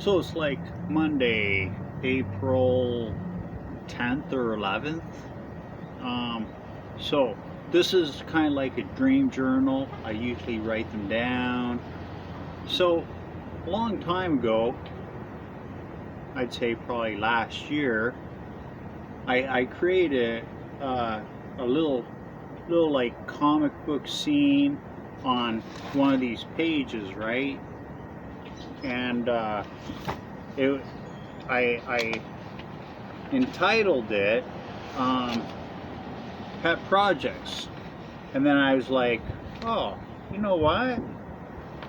So it's like Monday, April 10th or 11th. Um, so this is kind of like a dream journal. I usually write them down. So a long time ago, I'd say probably last year, I created a little like comic book scene on one of these pages, right? And it I entitled it Pet Projects, and then I was like, oh, you know what?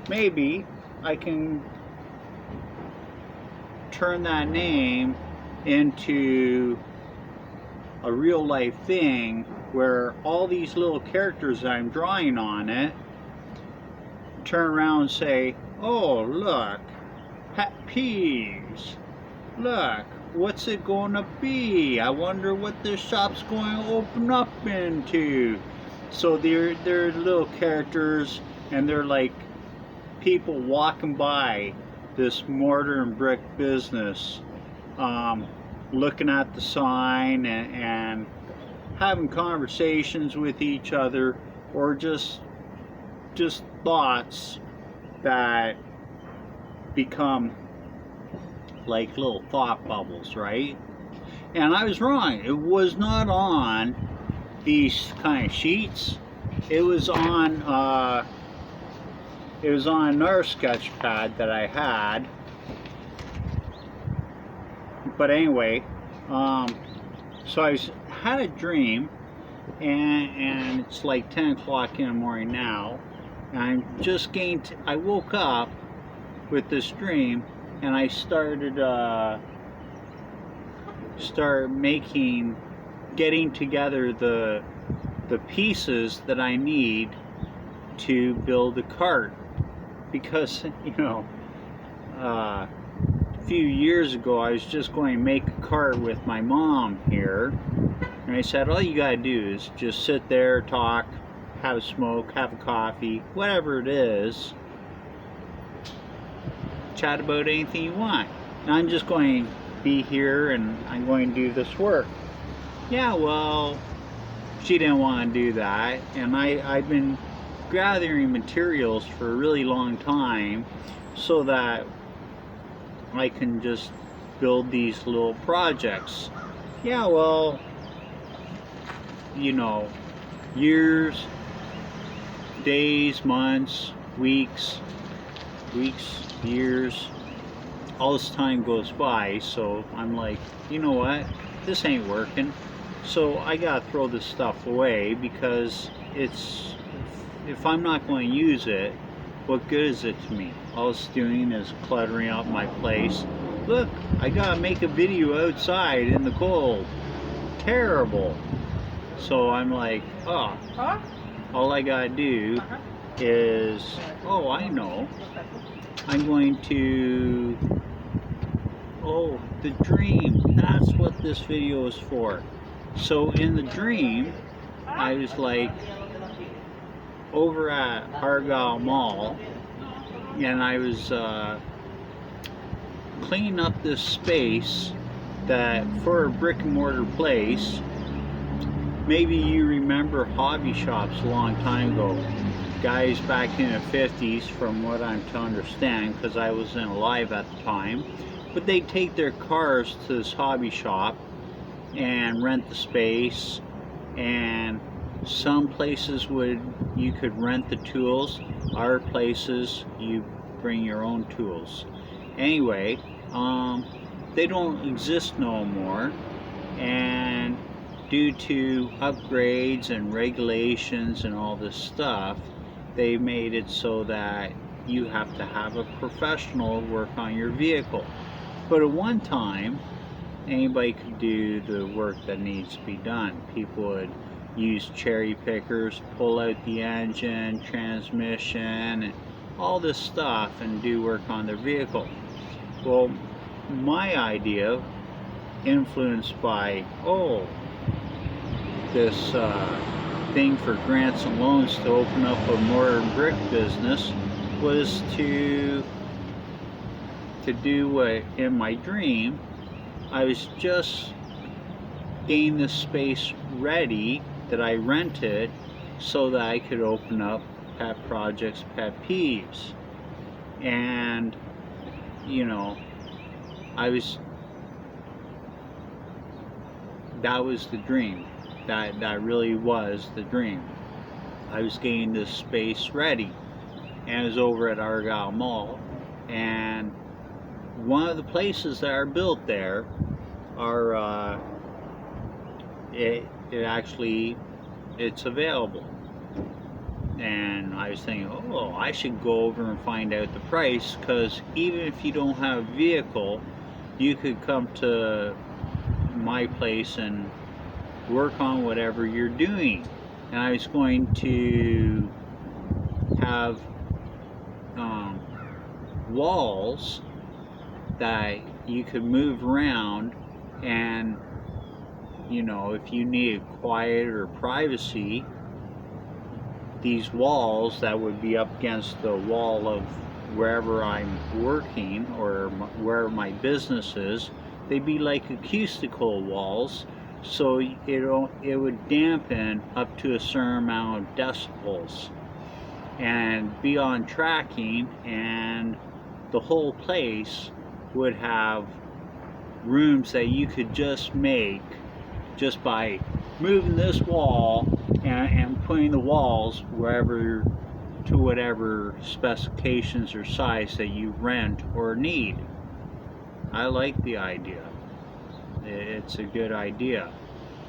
Maybe I can turn that name into a real life thing where all these little characters that I'm drawing on it turn around and say, oh, look, pet peeves. Look, what's it going to be? I wonder what this shop's going to open up into. So they're little characters, and they're like people walking by this mortar and brick business, looking at the sign and having conversations with each other, or just thoughts that become like little thought bubbles, right? And I was wrong. It was not on these kind of sheets. It was on another sketch pad that I had. But anyway, so I had a dream, and it's like 10 o'clock in the morning now, and I'm just I woke up with this dream, and I started getting together the pieces that I need to build a cart, because a few years ago I was just going to make a cart with my mom here, and I said all you gotta do is just sit there, talk, have a smoke, have a coffee, whatever it is, chat about anything you want, and I'm just going to be here and I'm going to do this work. Yeah, well, she didn't want to do that, and I've been gathering materials for a really long time so that I can just build these little projects. Yeah, well, years, days, months, weeks, years, all this time goes by, so I'm like, you know what, this ain't working. So I gotta throw this stuff away, because if I'm not going to use it, what good is it to me? All it's doing is cluttering up my place. Look, I gotta make a video outside in the cold. Terrible. So I'm like, oh, all I gotta do is, oh, I know, I'm going to, oh, the dream, that's what this video is for. So in the dream, I was like over at Argyle Mall, and I was cleaning up this space that for a brick and mortar place. Maybe you remember hobby shops a long time ago. Guys back in the 50s, from what I'm to understand, because I wasn't alive at the time, but they'd take their cars to this hobby shop and rent the space, and some places you could rent the tools, other places you bring your own tools. Anyway, they don't exist no more, and due to upgrades and regulations and all this stuff, they made it so that you have to have a professional work on your vehicle. But at one time, anybody could do the work that needs to be done. People would use cherry pickers, pull out the engine, transmission, and all this stuff, and do work on their vehicle. Well, my idea, influenced by, this thing for grants and loans to open up a mortar and brick business, was to to do what in my dream, I was just getting this space ready that I rented so that I could open up Pet Projects, Pet Peeves. And, you know, that was the dream. That really was the dream. I was getting this space ready, and it was over at Argyle Mall. And one of the places that are built there are it's available. And I was thinking, oh, I should go over and find out the price, because even if you don't have a vehicle, you could come to my place and work on whatever you're doing. And I was going to have walls that you could move around, and you know, if you needed quiet or privacy, these walls that would be up against the wall of wherever I'm working or wherever my business is, they'd be like acoustical walls, so it would dampen up to a certain amount of decibels and be on tracking, and the whole place would have rooms that you could just make just by moving this wall and putting the walls wherever to whatever specifications or size that you rent or need. I like the idea. It's a good idea.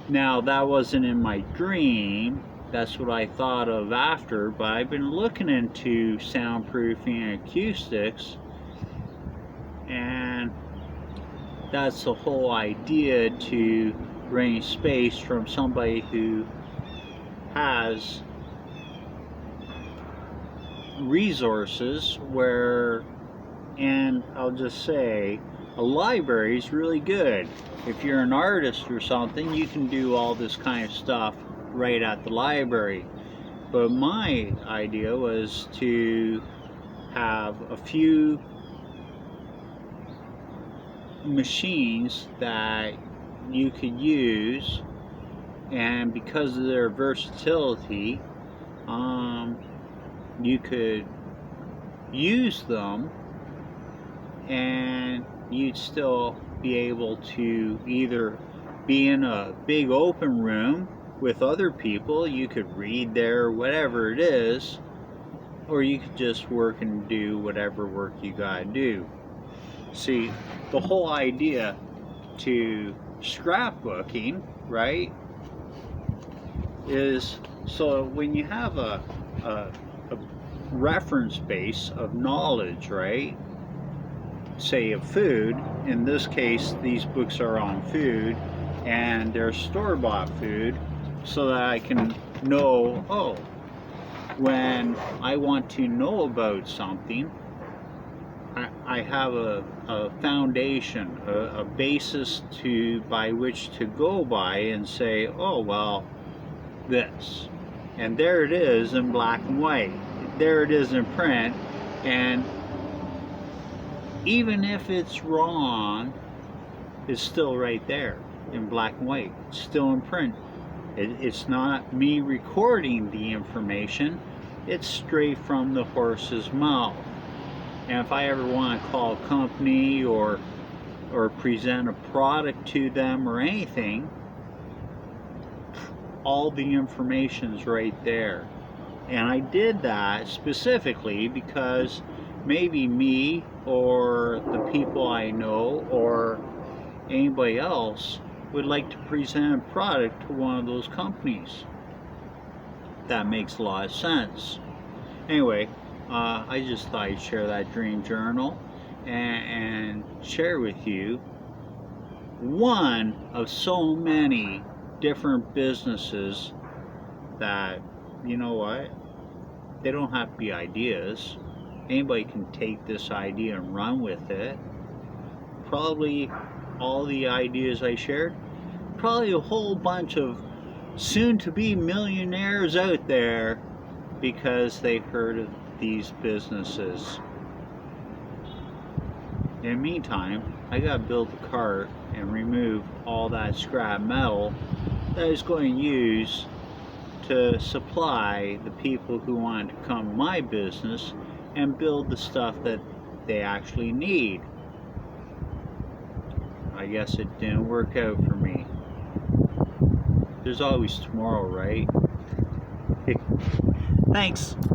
Now, that wasn't in my dream. That's what I thought of after, but I've been looking into soundproofing and acoustics, and that's the whole idea, to rent space from somebody who has resources and I'll just say, a library is really good. If you're an artist or something, you can do all this kind of stuff right at the library. But my idea was to have a few machines that you could use, and because of their versatility, you could use them and you'd still be able to either be in a big open room with other people, you could read there, whatever it is, or you could just work and do whatever work you gotta do. See, the whole idea to scrapbooking, right, is so when you have a reference base of knowledge, right, say of food, in this case these books are on food, and they're store-bought food, so that I can know, oh, when I want to know about something, I have a foundation, a basis by which to go by and say, oh, well, this. And there it is in black and white. There it is in print. And even if it's wrong, it's still right there in black and white. It's still in print. It's not me recording the information. It's straight from the horse's mouth. And if I ever want to call a company or present a product to them or anything, all the information's right there. And I did that specifically because maybe me or the people I know or anybody else would like to present a product to one of those companies. That makes a lot of sense. Anyway, I just thought I'd share that dream journal and share with you one of so many different businesses that, you know what, they don't have to be ideas. Anybody can take this idea and run with it. Probably all the ideas I shared, probably a whole bunch of soon-to-be millionaires out there because they've heard of these businesses. In the meantime, I gotta build the cart and remove all that scrap metal that I was going to use to supply the people who want to come to my business and build the stuff that they actually need. I guess it didn't work out for me. There's always tomorrow, right? Thanks.